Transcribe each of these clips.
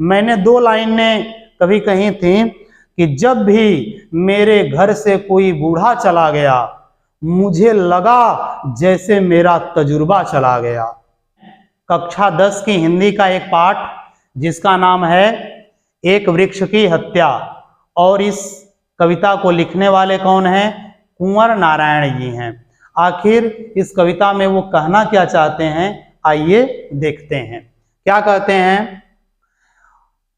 मैंने 2 लाइनें कभी कही थी कि जब भी मेरे घर से कोई बूढ़ा चला गया मुझे लगा जैसे मेरा तजुर्बा चला गया। कक्षा 10 की हिंदी का एक पाठ जिसका नाम है एक वृक्ष की हत्या, और इस कविता को लिखने वाले कौन हैं? कुंवर नारायण जी हैं। आखिर इस कविता में वो कहना क्या चाहते हैं, आइए देखते हैं। क्या कहते हैं?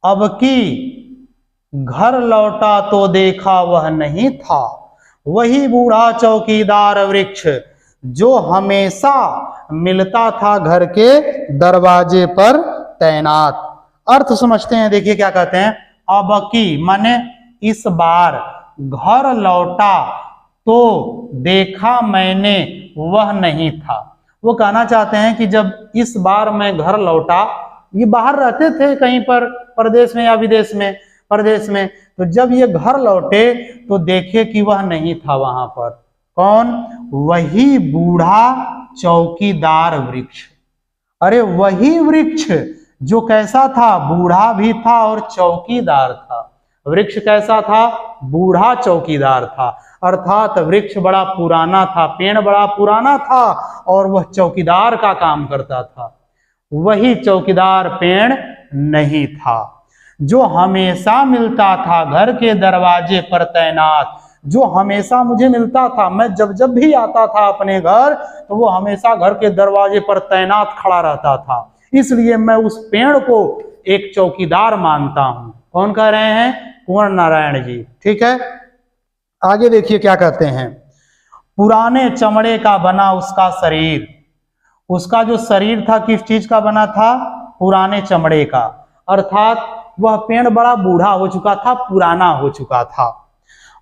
अब की घर लौटा तो देखा वह नहीं था, वही बूढ़ा चौकीदार वृक्ष जो हमेशा मिलता था घर के दरवाजे पर तैनात। अर्थ समझते हैं, देखिए क्या कहते हैं। अब की माने इस बार, घर लौटा तो देखा मैंने वह नहीं था। वो कहना चाहते हैं कि जब इस बार मैं घर लौटा, ये बाहर रहते थे कहीं पर प्रदेश में या विदेश में, प्रदेश में, तो जब ये घर लौटे तो देखे कि वह नहीं था वहां पर। कौन? वही बूढ़ा चौकीदार वृक्ष। अरे वही वृक्ष जो कैसा था? बूढ़ा भी था और चौकीदार था। वृक्ष कैसा था? बूढ़ा चौकीदार था। अर्थात वृक्ष बड़ा पुराना था, पेड़ बड़ा पुराना था और वह चौकीदार का काम करता था। वही चौकीदार पेड़ नहीं था जो हमेशा मिलता था घर के दरवाजे पर तैनात, जो हमेशा मुझे मिलता था। मैं जब जब भी आता था अपने घर तो वो हमेशा घर के दरवाजे पर तैनात खड़ा रहता था, इसलिए मैं उस पेड़ को एक चौकीदार मानता हूं। कौन कह रहे हैं? कुंवर नारायण जी। ठीक है, आगे देखिए क्या कहते हैं। पुराने चमड़े का बना उसका शरीर। उसका जो शरीर था किस चीज का बना था? पुराने चमड़े का। अर्थात वह पेड़ बड़ा बूढ़ा हो चुका था, पुराना हो चुका था।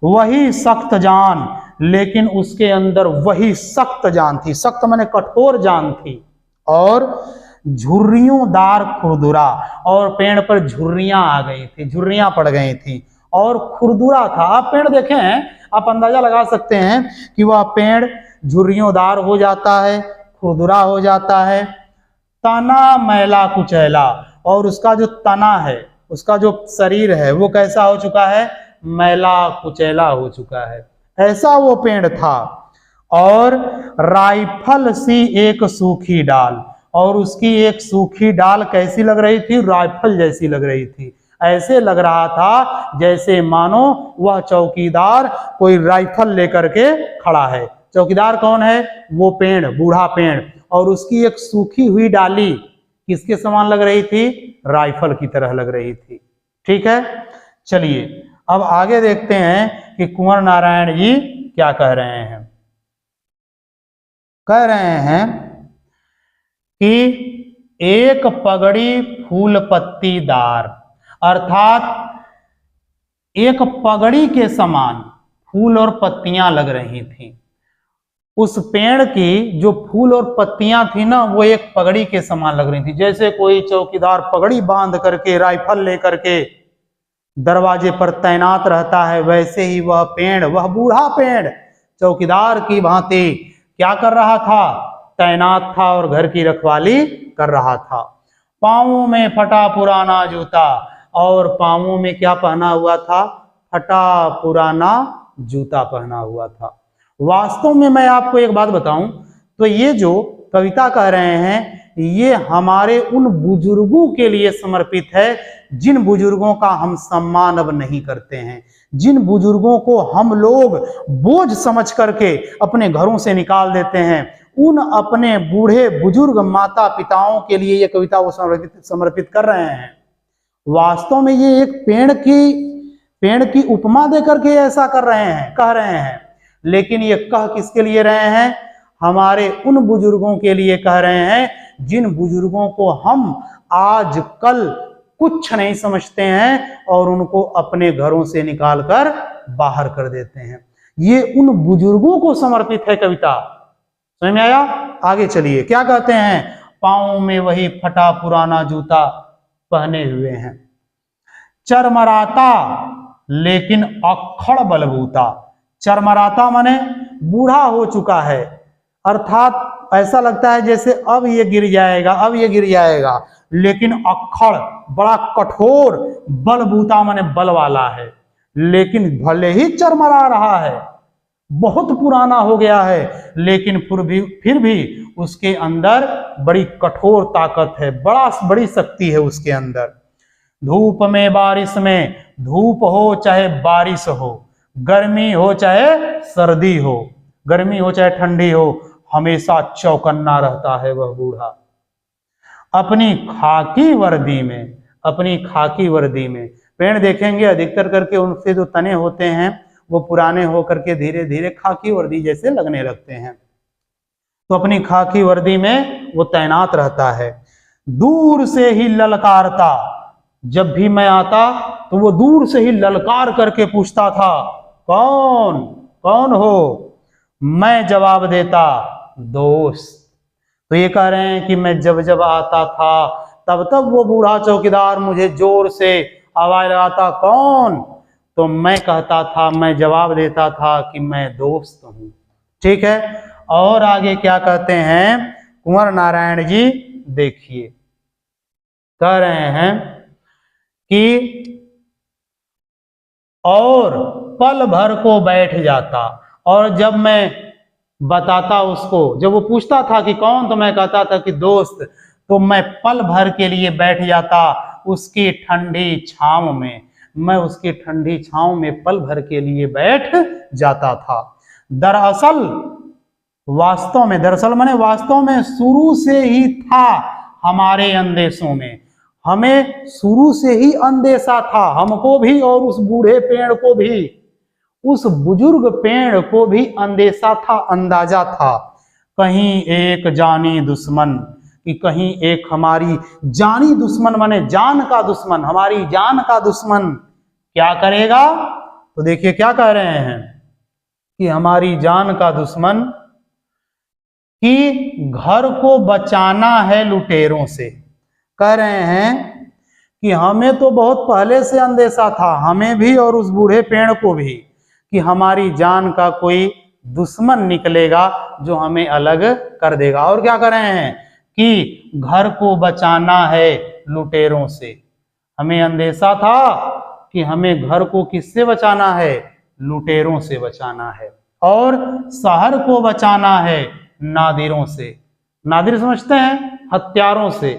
वही सख्त जान, लेकिन उसके अंदर वही सख्त जान थी। सख्त माने कठोर जान थी। और झुर्रियोंदार खुरदुरा, और पेड़ पर झुर्रियां आ गई थी, झुर्रियां पड़ गई थी और खुरदुरा था। आप पेड़ देखें हैं, आप अंदाजा लगा सकते हैं कि वह पेड़ झुर्रियोंदार हो जाता है, खुरदुरा हो जाता है। तना मैला कुचैला, और उसका जो तना है, उसका जो शरीर है वो कैसा हो चुका है? मैला कुचैला हो चुका है। ऐसा वो पेड़ था। और राइफल सी एक सूखी डाल, और उसकी एक सूखी डाल कैसी लग रही थी? राइफल जैसी लग रही थी। ऐसे लग रहा था जैसे मानो वह चौकीदार कोई राइफल लेकर के खड़ा है। चौकीदार कौन है? वो पेड़, बूढ़ा पेड़, और उसकी एक सूखी हुई डाली किसके समान लग रही थी? राइफल की तरह लग रही थी। ठीक है, चलिए अब आगे देखते हैं कि कुंवर नारायण जी क्या कह रहे हैं। कह रहे हैं कि एक पगड़ी फूल पत्तीदार, अर्थात एक पगड़ी के समान फूल और पत्तियां लग रही थी। उस पेड़ की जो फूल और पत्तियां थी ना, वो एक पगड़ी के समान लग रही थी। जैसे कोई चौकीदार पगड़ी बांध करके राइफल लेकर के दरवाजे पर तैनात रहता है, वैसे ही वह पेड़, वह बूढ़ा पेड़ चौकीदार की भांति क्या कर रहा था? तैनात था और घर की रखवाली कर रहा था। पांवों में फटा पुराना जूता, और पांवों में क्या पहना हुआ था? फटा पुराना जूता पहना हुआ था। वास्तव में मैं आपको एक बात बताऊं तो ये जो कविता कह रहे हैं ये हमारे उन बुजुर्गों के लिए समर्पित है जिन बुजुर्गों का हम सम्मान अब नहीं करते हैं, जिन बुजुर्गों को हम लोग बोझ समझ करके अपने घरों से निकाल देते हैं। उन अपने बूढ़े बुजुर्ग माता पिताओं के लिए ये कविता वो समर्पित कर रहे हैं। वास्तव में ये एक पेड़ की उपमा देकर के ऐसा कर रहे हैं, कह रहे हैं, लेकिन ये कह किसके लिए रहे हैं? हमारे उन बुजुर्गों के लिए कह रहे हैं जिन बुजुर्गों को हम आजकल कुछ नहीं समझते हैं और उनको अपने घरों से निकालकर बाहर कर देते हैं। ये उन बुजुर्गों को समर्पित है कविता। समझ में आया? आगे चलिए क्या कहते हैं। पांवों में वही फटा पुराना जूता पहने हुए हैं, चरमराता लेकिन अक्खड़ बलबूता। चरमराता माने बूढ़ा हो चुका है, अर्थात ऐसा लगता है जैसे अब ये गिर जाएगा, अब ये गिर जाएगा, लेकिन अक्खड़ बड़ा कठोर बलबूता माने बल वाला है, लेकिन भले ही चरमरा रहा है, बहुत पुराना हो गया है, लेकिन फिर भी उसके अंदर बड़ी कठोर ताकत है, बड़ी शक्ति है उसके अंदर। धूप में बारिश में, धूप हो चाहे बारिश हो, गर्मी हो चाहे सर्दी हो, गर्मी हो चाहे ठंडी हो, हमेशा चौकन्ना रहता है वह बूढ़ा। अपनी खाकी वर्दी में, अपनी खाकी वर्दी में, पेड़ देखेंगे अधिकतर करके उनसे जो तने होते हैं वो पुराने होकर के धीरे धीरे खाकी वर्दी जैसे लगने लगते हैं। तो अपनी खाकी वर्दी में वो तैनात रहता है। दूर से ही ललकारता, जब भी मैं आता तो वो दूर से ही ललकार करके पूछता था, कौन कौन हो? मैं जवाब देता, दोस्त। तो ये कह रहे हैं कि मैं जब जब आता था तब तब वो बूढ़ा चौकीदार मुझे जोर से आवाज लगाता, कौन? तो मैं कहता था, मैं जवाब देता था कि मैं दोस्त हूं। ठीक है, और आगे क्या कहते हैं कुंवर नारायण जी, देखिए कह रहे हैं कि और पल भर को बैठ जाता, और जब मैं बताता उसको, जब वो पूछता था कि कौन, तो मैं कहता था कि दोस्त, तो मैं पल भर के लिए बैठ जाता उसकी ठंडी छांव में, मैं उसकी ठंडी छांव में पल भर के लिए बैठ जाता था। दरअसल माने वास्तव में शुरू से ही था हमारे अंदेशों में, हमें शुरू से ही अंदेशा था, हमको भी और उस बूढ़े पेड़ को भी, उस बुजुर्ग पेड़ को भी अंदेशा था, अंदाजा था, कहीं एक जानी दुश्मन, कि कहीं एक हमारी जानी दुश्मन माने जान का दुश्मन, हमारी जान का दुश्मन क्या करेगा? तो देखिए क्या कह रहे हैं कि हमारी जान का दुश्मन कि घर को बचाना है लुटेरों से। कह रहे हैं कि हमें तो बहुत पहले से अंदेशा था, हमें भी और उस बूढ़े पेड़ को भी, कि हमारी जान का कोई दुश्मन निकलेगा जो हमें अलग कर देगा। और क्या कर रहे हैं कि घर को बचाना है लुटेरों से। हमें अंदेशा था कि हमें घर को किससे बचाना है? लुटेरों से बचाना है। और शहर को बचाना है नादिरों से। नादिर समझते हैं? हत्यारों से,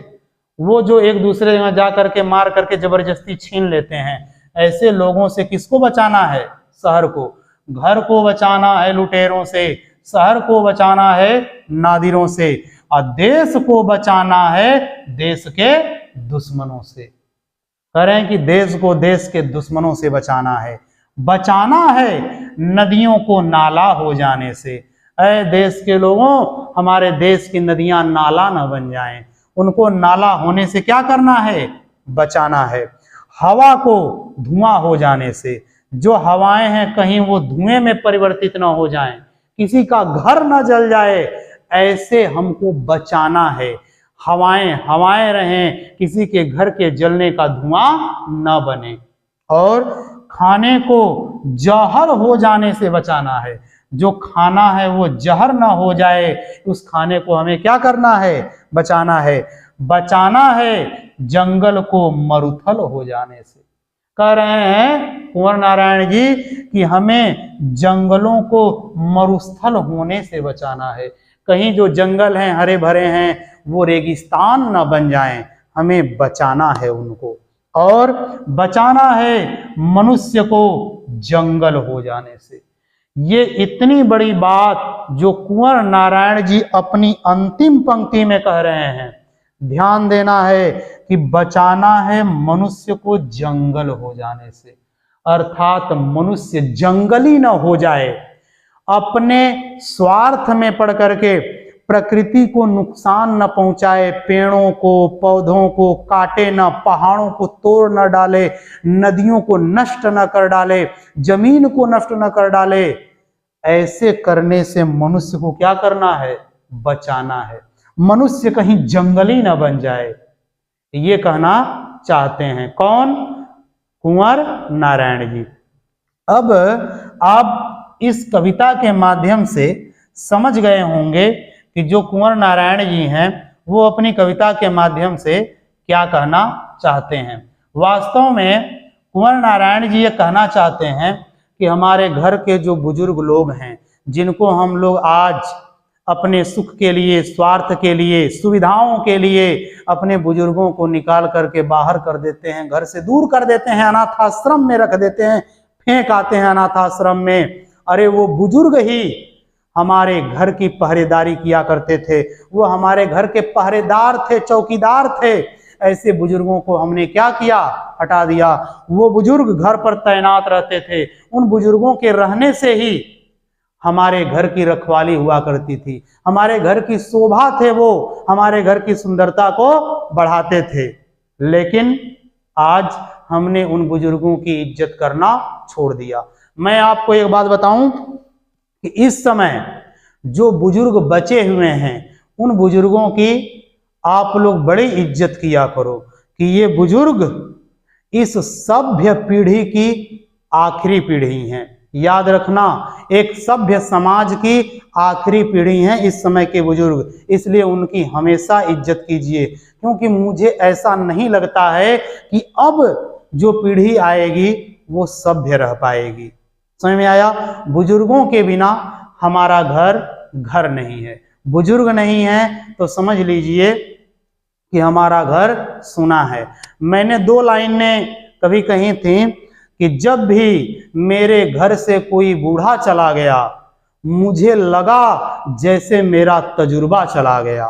वो जो एक दूसरे में जा करके मार करके जबरदस्ती छीन लेते हैं, ऐसे लोगों से किसको बचाना है? शहर को। घर को बचाना है लुटेरों से, शहर को बचाना है नादिरों से, और देश को बचाना है देश के दुश्मनों से। कह रहे हैं कि देश को देश के दुश्मनों से बचाना है नदियों को नाला हो जाने से। ऐ देश के लोगों, हमारे देश की नदियां नाला न बन जाएं, उनको नाला होने से क्या करना है? बचाना है। हवा को धुआं हो जाने से, जो हवाएं हैं कहीं वो धुएं में परिवर्तित न हो जाएं, किसी का घर न जल जाए, ऐसे हमको बचाना है। हवाएं रहें, किसी के घर के जलने का धुआं न बने। और खाने को जहर हो जाने से बचाना है, जो खाना है वो जहर ना हो जाए, उस खाने को हमें क्या करना है? बचाना है। बचाना है जंगल को मरुथल हो जाने से। कह रहे हैं कुंवर नारायण जी कि हमें जंगलों को मरुस्थल होने से बचाना है। कहीं जो जंगल हैं हरे भरे हैं वो रेगिस्तान न बन जाएं, हमें बचाना है उनको। और बचाना है मनुष्य को जंगल हो जाने से। ये इतनी बड़ी बात जो कुंवर नारायण जी अपनी अंतिम पंक्ति में कह रहे हैं, ध्यान देना है कि बचाना है मनुष्य को जंगल हो जाने से, अर्थात मनुष्य जंगली न हो जाए, अपने स्वार्थ में पड़ करके प्रकृति को नुकसान न पहुंचाए, पेड़ों को पौधों को काटे न, पहाड़ों को तोड़ न डाले, नदियों को नष्ट न कर डाले, जमीन को नष्ट न कर डाले। ऐसे करने से मनुष्य को क्या करना है? बचाना है। मनुष्य कहीं जंगली न बन जाए, ये कहना चाहते हैं कौन? कुंवर नारायण जी। अब आप इस कविता के माध्यम से समझ गए होंगे कि जो कुंवर नारायण जी हैं वो अपनी कविता के माध्यम से क्या कहना चाहते हैं। वास्तव में कुंवर नारायण जी ये कहना चाहते हैं कि हमारे घर के जो बुजुर्ग लोग हैं, जिनको हम लोग आज अपने सुख के लिए, स्वार्थ के लिए, सुविधाओं के लिए अपने बुजुर्गों को निकाल करके बाहर कर देते हैं, घर से दूर कर देते हैं, अनाथ आश्रम में रख देते हैं, फेंक आते हैं अनाथ आश्रम में। अरे वो बुजुर्ग ही हमारे घर की पहरेदारी किया करते थे, वो हमारे घर के पहरेदार थे, चौकीदार थे। ऐसे बुजुर्गों को हमने क्या किया, हटा दिया। वो बुजुर्ग घर पर तैनात रहते थे, उन बुजुर्गों के रहने से ही हमारे घर की रखवाली हुआ करती थी, हमारे घर की शोभा थे, वो हमारे घर की सुंदरता को बढ़ाते थे। लेकिन आज हमने उन बुजुर्गों की इज्जत करना छोड़ दिया। मैं आपको एक बात बताऊं कि इस समय जो बुजुर्ग बचे हुए हैं, उन बुजुर्गों की आप लोग बड़ी इज्जत किया करो कि ये बुजुर्ग इस सभ्य पीढ़ी की आखिरी पीढ़ी हैं। याद रखना, एक सभ्य समाज की आखिरी पीढ़ी हैं इस समय के बुजुर्ग, इसलिए उनकी हमेशा इज्जत कीजिए। क्योंकि मुझे ऐसा नहीं लगता है कि अब जो पीढ़ी आएगी वो सभ्य रह पाएगी। समझ में आया? बुजुर्गों के बिना हमारा घर घर नहीं है। बुजुर्ग नहीं है तो समझ लीजिए कि हमारा घर सुना है। मैंने 2 लाइनें कभी कही थी कि जब भी मेरे घर से कोई बूढ़ा चला गया, मुझे लगा जैसे मेरा तजुर्बा चला गया।